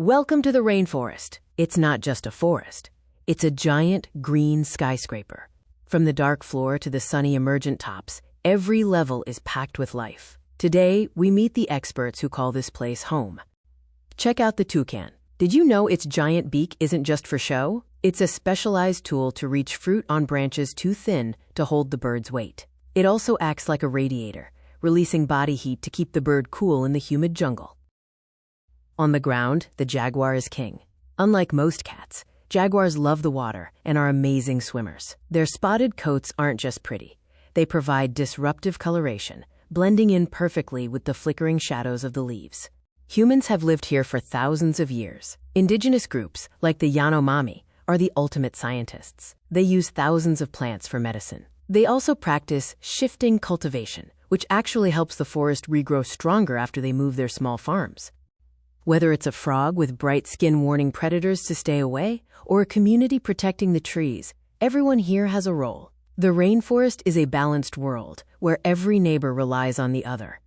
Welcome to the rainforest. It's not just a forest. It's a giant green skyscraper. From the dark floor to the sunny emergent tops, every level is packed with life. Today, we meet the experts who call this place home. Check out the toucan. Did you know its giant beak isn't just for show? It's a specialized tool to reach fruit on branches too thin to hold the bird's weight. It also acts like a radiator, releasing body heat to keep the bird cool in the humid jungle. On the ground, the jaguar is king. Unlike most cats, jaguars love the water and are amazing swimmers. Their spotted coats aren't just pretty. They provide disruptive coloration, blending in perfectly with the flickering shadows of the leaves. Humans have lived here for thousands of years. Indigenous groups, like the Yanomami, are the ultimate scientists. They use thousands of plants for medicine. They also practice shifting cultivation, which actually helps the forest regrow stronger after they move their small farms. Whether it's a frog with bright skin warning predators to stay away, or a community protecting the trees, everyone here has a role. The rainforest is a balanced world, where every neighbor relies on the other.